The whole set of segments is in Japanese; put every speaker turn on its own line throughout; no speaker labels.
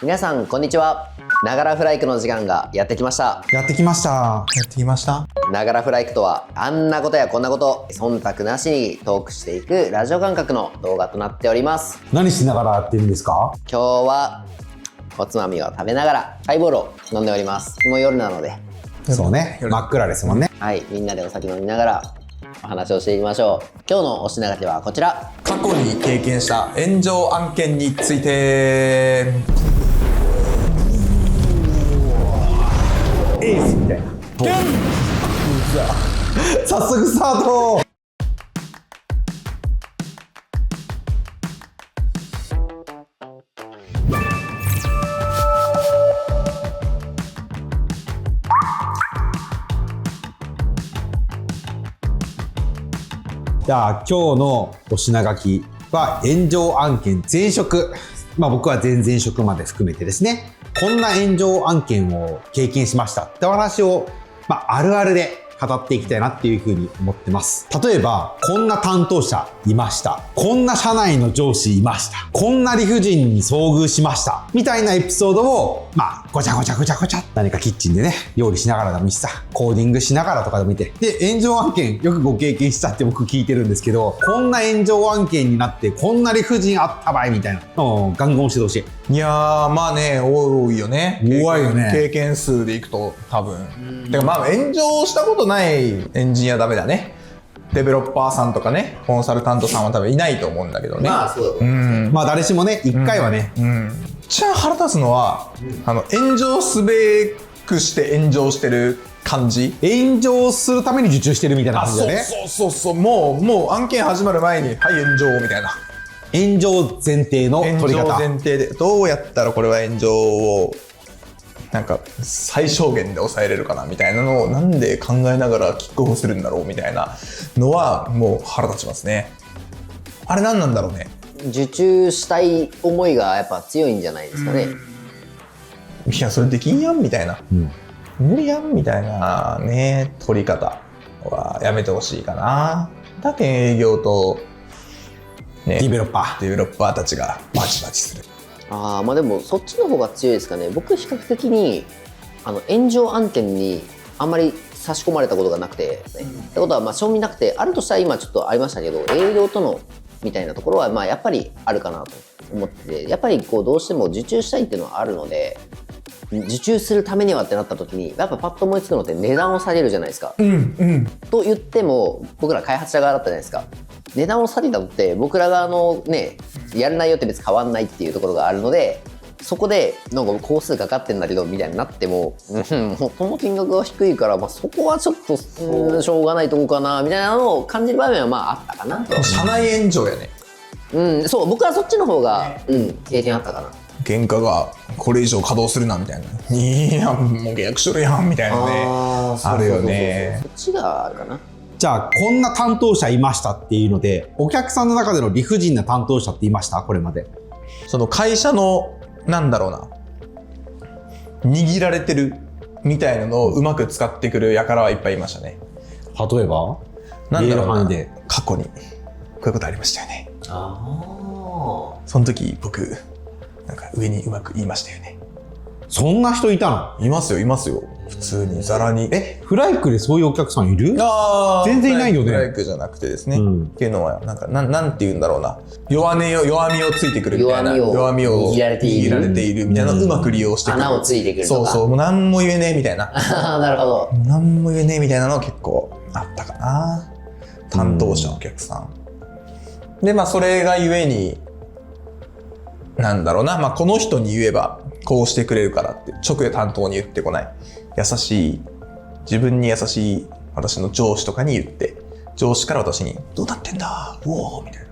皆さんこんにちは。ながらフライクの時間がやってきました。
やってきました。
ながらフライクとは、あんなことやこんなこと忖度なしにトークしていくラジオ感覚の動画となっております。
何しながらやってるんですか？
今日はおつまみを食べながらハイボールを飲んでおります。もう夜なので。
そうね、真っ暗ですもんね。
はい、みんなでお酒飲みながらお話をしていきましょう。今日のお品書きはこちら。
過去に経験した炎上案件について。
エースみたいな。早速スタート。じゃあ今日のお品書きは炎上案件前職。僕は前々職まで含めてですね、こんな炎上案件を経験しましたってお話を、あるあるで語っていきたいなっていうふうに思ってます。例えば、こんな担当者いました。こんな社内の上司いました。こんな理不尽に遭遇しました。みたいなエピソードを、ごちゃごちゃごちゃごちゃ何かキッチンでね、料理しながらでもいいしさ、コーディングしながらとかでもいて。で、炎上案件よくご経験したって僕聞いてるんですけど、こんな炎上案件になってこんな理不尽あった場合みたいなのをガンガン教えてほしい。
いやー多いよね。
多いよね。
経験数でいくと多分。てか炎上したことないエンジニアダメだね。デベロッパーさんとかね、コンサルタントさんは多分いないと思うんだけどね。
そうだ。
誰しもね、一回はね。
じゃあ腹立つのは、炎上すべくして炎上してる感じ。
炎上するために受注してるみたいな感じだね。
そう。もう案件始まる前に、はい、炎上みたいな。
炎上前提の取り方。
炎上前提で、どうやったらこれは炎上を、最小限で抑えれるかなみたいなのをなんで考えながらキックオフするんだろうみたいなのはもう腹立ちますね。あれ何なんだろうね。
受注したい思いがやっぱ強いんじゃないですかね。
いや、それできんやんみたいな。無理やんみたいなね、取り方はやめてほしいかな。だけ営業と、ね、
ディベロッパ
ーたちがバチバチする。
でもそっちの方が強いですかね。僕比較的に炎上案件にあんまり差し込まれたことがなくて、ってことは正味なくて、あるとしたら今ちょっとありましたけど、営業とのみたいなところはやっぱりあるかなと思ってて、やっぱりどうしても受注したいっていうのはあるので、受注するためにはってなった時にやっぱパッと思いつくのって値段を下げるじゃないですか。と言っても僕ら開発者側だったじゃないですか。値段を下げたのって僕ら側のね、やる内容って別に変わんないっていうところがあるので、そこで工数かかってんだけどみたいになっても、この金額が低いから、そこはちょっとしょうがないとこかなみたいなのを感じる場面はあったかなと。
社内炎上やね。
そう、僕はそっちの方が、経験あったかな。
原価がこれ以上稼働するなみたいな。いや、もう契約書るやんみたいなね。あるよね。
そっちがあるかな。
じゃあこんな担当者いましたっていうので、お客さんの中での理不尽な担当者っていました？これまで。
その会社の握られてるみたいなのをうまく使ってくる輩はいっぱいいましたね。
例えば
過去にこういうことありましたよね。その時僕上にうまく言いましたよね。
そんな人いたの？
いますよ。普通にザラに。
フライクでそういうお客さんいる？全然いないよね。
フライクじゃなくてですね。っていうのはなんて言うんだろうな。弱みをついてくるみたいな。弱みを握られているみたいなのをうまく利用してくる。
穴をついてくるとか。
そう。もう何も言えねえみたいな。
なるほど。
何も言えねえみたいなの結構あったかな。担当者お客さん。でそれがゆえにこの人に言えばこうしてくれるからって直で担当に言ってこない。自分に優しい私の上司とかに言って、上司から私にどうなってんだおーみたい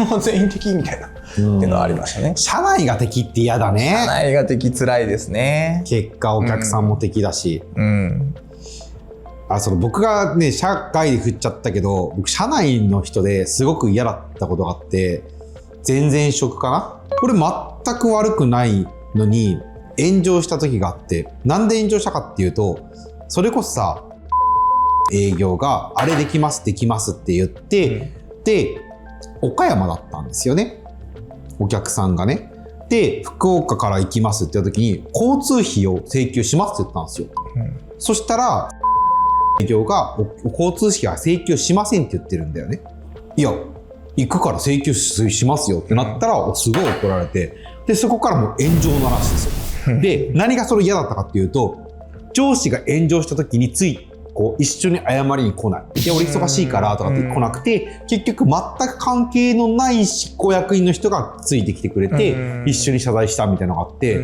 な全員敵みたいなっていうのはありましたね。
社内が敵って嫌だね。
社内が敵辛いですね。
結果お客さんも敵だし、僕がね社外で振っちゃったけど、僕社内の人ですごく嫌だったことがあって、前々職かな、これ全く悪くないのに炎上した時があって、なんで炎上したかっていうと、それこそさ、営業があれできますできますって言って、で岡山だったんですよね、お客さんがね。で、福岡から行きますって言った時に、交通費を請求しますって言ったんですよ。そしたら、営業が交通費は請求しませんって言ってるんだよね。いや、行くから請求しますよってなったら、すごい怒られて、で、そこからもう炎上の話ですよ。で、何がそれ嫌だったかっていうと、上司が炎上した時に一緒に謝りに来ない。いや、俺忙しいからとかって来なくて、結局全く関係のない執行役員の人がついてきてくれて、一緒に謝罪したみたいなのがあって、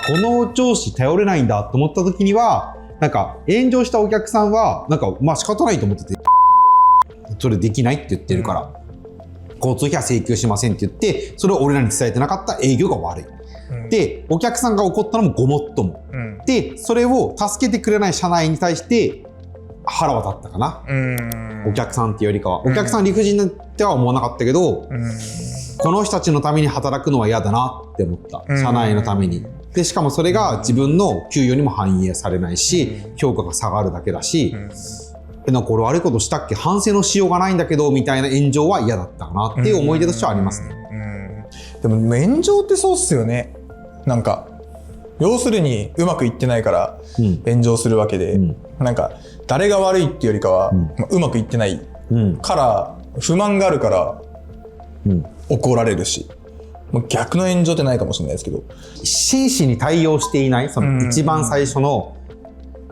この上司頼れないんだと思った時には、なんか炎上したお客さんは、なんかまあ仕方ないと思ってて、それできないって言ってるから、交通費は請求しませんって言って、それを俺らに伝えてなかった営業が悪い。で、お客さんが怒ったのもごもっとも。で、それを助けてくれない社内に対して、腹は立ったかな。お客さんっていうよりかは。お客さん理不尽っては思わなかったけど、この人たちのために働くのは嫌だなって思った。社内のために。で、しかもそれが自分の給与にも反映されないし、評価が下がるだけだし、なんか俺悪いことしたっけ、反省のしようがないんだけど、みたいな炎上は嫌だったかなっていう思い出としてはありますね。
でも炎上ってそうっすよね。なんか、要するにうまくいってないから炎上するわけで、なんか誰が悪いっていうよりかは、うまくいってないから不満があるから怒られるし、逆の炎上ってないかもしれないですけど、
真摯に対応していない、その一番最初の、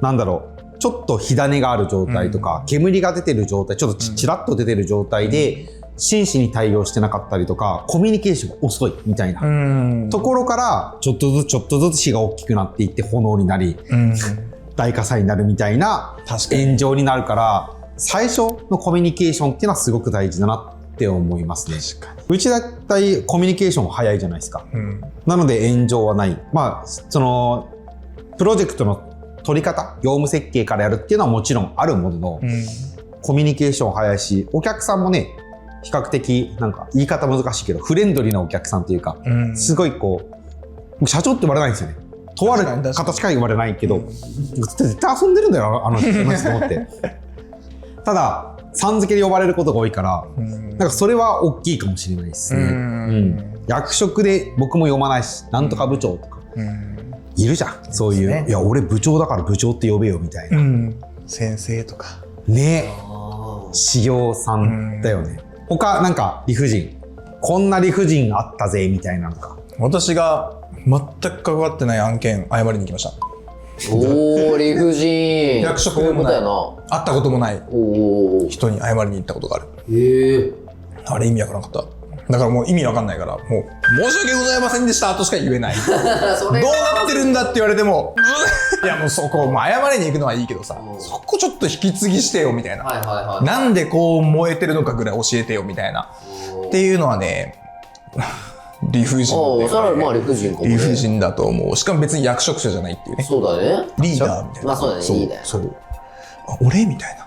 なんだろう、ちょっと火種がある状態とか、煙が出てる状態、ちょっとちらっと出てる状態で、真摯に対応してなかったりとか、コミュニケーションが遅いみたいなところから、ちょっとずつ火が大きくなっていって炎になり、大火災になるみたいな炎上になるから、最初のコミュニケーションっていうのはすごく大事だなって思いますね。うちだいたいコミュニケーション早いじゃないですか。なので炎上はない。まあ、その、プロジェクトの取り方、業務設計からやるっていうのはもちろんあるものの、コミュニケーション早いし、お客さんもね、比較的、なんか言い方難しいけど、フレンドリーなお客さんというか、すごいこう、社長って言われないんですよね。とある方しか言われないけど、絶対遊んでるんだよ、あの人と思って。ただ、さん付けで呼ばれることが多いから、なんかそれは大きいかもしれないですね。役職で僕も読まないし、なんとか部長とか、いるじゃん。そういう、いや、俺部長だから部長って呼べよみたいな。
先生とか。
ね、修行さんだよね。他、なんか理不尽。こんな理不尽あったぜ、みたいなのか。
私が全く関わってない案件、謝りに行きました。
理不尽。
役職でもない。会ったこともない人に謝りに行ったことがある。あれ意味わからなかった。だからもう意味わかんないから、もう、申し訳ございませんでしたとしか言えない。どうなってるんだって言われても、いやもうそこ、謝りに行くのはいいけどさ、そこちょっと引き継ぎしてよみたいな。なんでこう燃えてるのかぐらい教えてよみたいな。っていうのはね、理不尽。
それはまあ理不尽かもね。
理不尽だと思う。しかも別に役職者じゃないっていうね。
そうだね。
リーダーみたいな。
まあそうだね、リーダー。
そう。俺みたいな。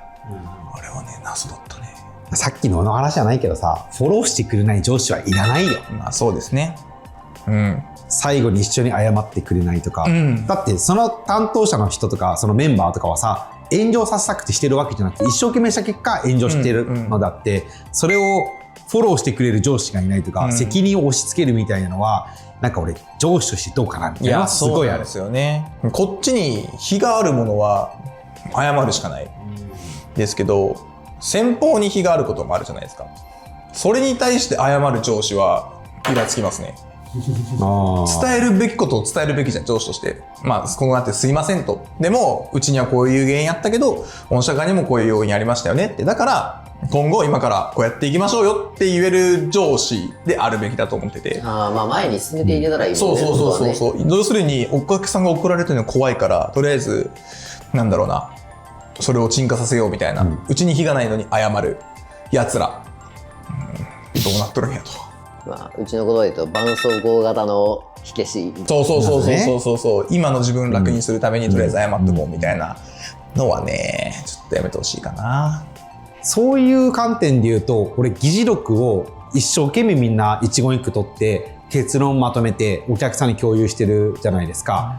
あれはね、謎だったね。
さっきの話じゃないけどさ、フォローしてくれない上司はいらないよ。
まあそうですね。
最後に一緒に謝ってくれないとか。だってその担当者の人とか、そのメンバーとかはさ、炎上させたくてしてるわけじゃなくて、一生懸命した結果炎上してるのだって、それをフォローしてくれる上司がいないとか、責任を押し付けるみたいなのは、なんか俺上司としてどうかなみたいなのはすごいある。
そうなんですよね。こっちに非があるものは謝るしかないですけど、先方に非があることもあるじゃないですか。それに対して謝る上司はイラつきますね。伝えるべきことを伝えるべきじゃん、上司として。まあ、こうなってすいませんと。でも、うちにはこういう原因あったけど、御社側にもこういう要因ありましたよねって。だから、今後今からこうやっていきましょうよって言える上司であるべきだと思ってて。
まあ前に進めていけたらいいもんね。
そう。要するに、お客さんが怒られてるの怖いから、とりあえず、なんだろうな。それを鎮火させようみたいな。うちに非がないのに謝る奴ら。どうなっとるんやと。
まあ、うちのことで言うと、絆創膏型の火消し。
そう。今の自分楽にするためにとりあえず謝ってこうみたいなのはね、ちょっとやめてほしいかな。
そういう観点で言うと、俺議事録を一生懸命みんな一言一句取って結論まとめてお客さんに共有してるじゃないですか。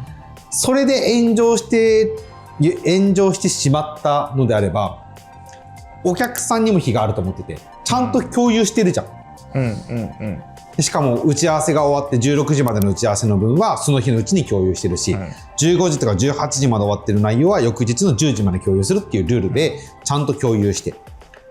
それで炎上してしまったのであれば、お客さんにも非があると思ってて、ちゃんと共有してるじゃん。でしかも打ち合わせが終わって16時までの打ち合わせの分はその日のうちに共有してるし、15時とか18時まで終わってる内容は翌日の10時まで共有するっていうルールでちゃんと共有して、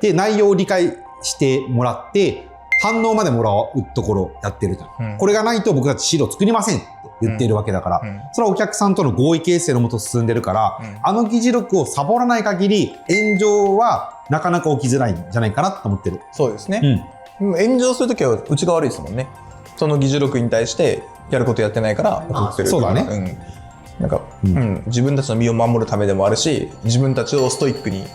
で内容を理解してもらって反応までもらうところやってると、これがないと僕たち資料作りませんって言っているわけだから、それはお客さんとの合意形成のもと進んでるから、あの議事録をサボらない限り炎上はなかなか起きづらいんじゃないかなと思ってる。
そうですね。炎上するときはうちが悪いですもんね。その議事録に対してやることやってないから怒ってる。
そうだね。
なんか、自分たちの身を守るためでもあるし、自分たちをストイックに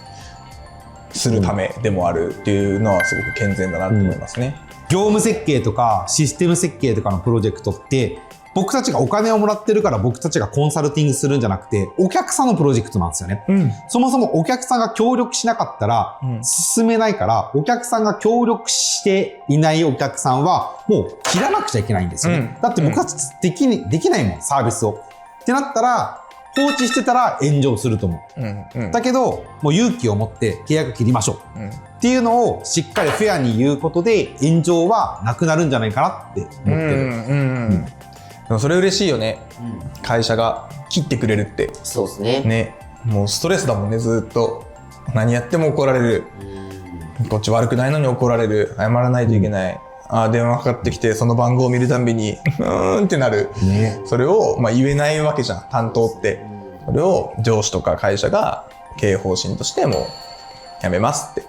するためでもあるっていうのはすごく健全だなと思いますね。
業務設計とかシステム設計とかのプロジェクトって僕たちがお金をもらってるから僕たちがコンサルティングするんじゃなくてお客さんのプロジェクトなんですよね。そもそもお客さんが協力しなかったら進めないから、お客さんが協力していないお客さんはもう切らなくちゃいけないんですよね。だって僕たちできないもん、サービスを。ってなったら放置してたら炎上すると思う。だけどもう勇気を持って契約切りましょう。っていうのをしっかりフェアに言うことで炎上はなくなるんじゃないかなって思ってる。
でもそれ嬉しいよね、会社が切ってくれるって。
そうですね。
ね、もうストレスだもんね、ずっと。何やっても怒られる。こっち悪くないのに怒られる。謝らないといけない。電話かかってきて、その番号を見るたんびに、ってなる。それを、言えないわけじゃん、担当って。それを上司とか会社が経営方針としてもうやめますって。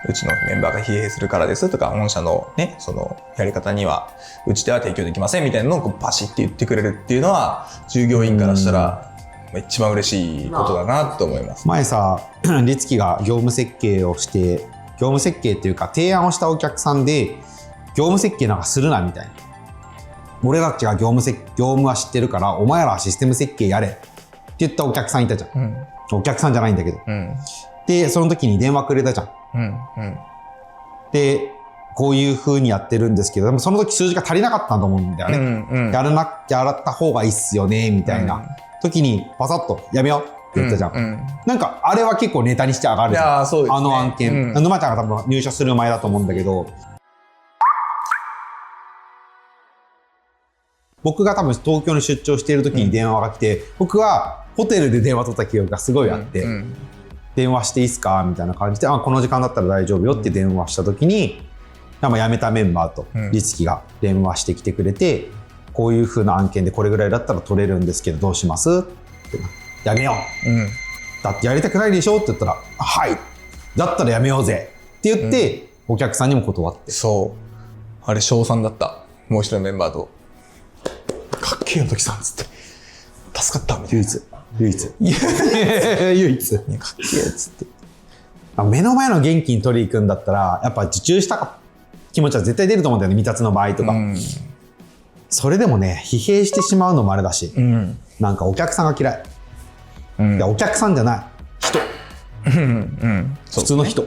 うちのメンバーが疲弊するからですとか、御社のね、そのやり方には、うちでは提供できませんみたいなのをこうバシッて言ってくれるっていうのは、従業員からしたら、一番嬉しいことだなと思います。
前さ、律樹が業務設計をして、業務設計っていうか提案をしたお客さんで、業務設計なんかするなみたいな。俺たちが業務は知ってるから、お前らはシステム設計やれって言ったお客さんいたじゃん。お客さんじゃないんだけど。で、その時に電話くれたじゃん。で、こういう風にやってるんですけど、でもその時数字が足りなかったと思うんだよね。やった方がいいっすよね、みたいな時にパサッとやめようって言ったじゃん。なんかあれは結構ネタにして上がるじゃん。
いや、そうですね。
あの案件。沼ちゃんが多分入社する前だと思うんだけど、僕が多分東京に出張している時に電話が来て、僕はホテルで電話取った記憶がすごいあって、電話していいっすかみたいな感じで、この時間だったら大丈夫よって電話した時に、辞めたメンバーと律樹が電話してきてくれて、こういう風な案件でこれぐらいだったら取れるんですけどどうしますって、やめよう、だってやりたくないでしょって言ったら、はい、だったらやめようぜって言って、お客さんにも断って。
そう。あれ、賞賛だった。もう一人のメンバーと。かっけえよ、時さんっつって。助かったみたいな。
唯一。唯一。かっけえっつって。目の前の元気に取り行くんだったら、やっぱ受注した気持ちは絶対出ると思うんだよね、未達の場合とか。それでもね、疲弊してしまうのもあれだし、なんかお客さんが嫌い。いや、お客さんじゃない。人。普通の人。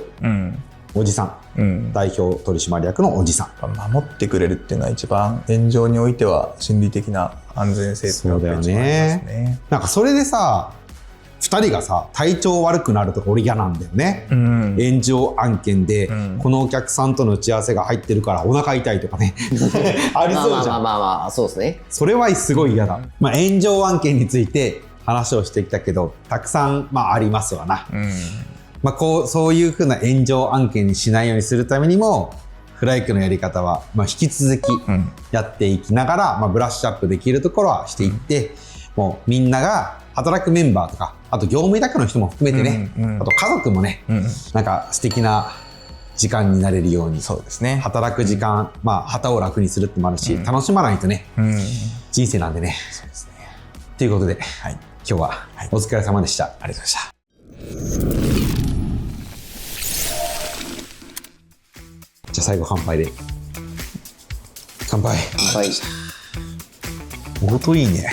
おじさん。代表取締役のおじさん。
守ってくれるっていうのは一番炎上においては心理的な安全性っていうのが一番ありますね。
なんかそれでさ、2人がさ、体調悪くなるとか俺嫌なんだよね。炎上案件で、このお客さんとの打ち合わせが入ってるからお腹痛いとかね。ありそうじゃん。
そうですね。
それはすごい嫌だ。炎上案件について話をしてきたけど、たくさんありますわな。そういうふうな炎上案件にしないようにするためにも、フライクのやり方は、引き続きやっていきながら、ブラッシュアップできるところはしていって、もうみんなが働くメンバーとか、あと業務委託の人も含めてね、あと家族もね、なんか素敵な時間になれるように、
そうですね。
働く時間、旗を楽にするってもあるし、楽しまないとね、人生なんでね。
そうですね。
ということで、今日はお疲れ様でした。
ありがとうございました。
じゃあ最後乾杯で。乾杯。
乾杯。
音いいね。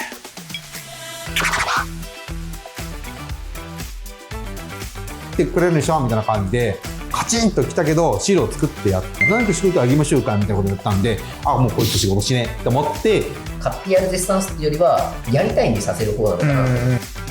ってくれるでしょみたいな感じでカチンときたけど資料作ってやって何か仕事あげましょうかみたいなこと言ったんで、もうこいつ仕事しねって思って、
買ってやるぜスタンスよりはやりたいにさせる方なのかなと。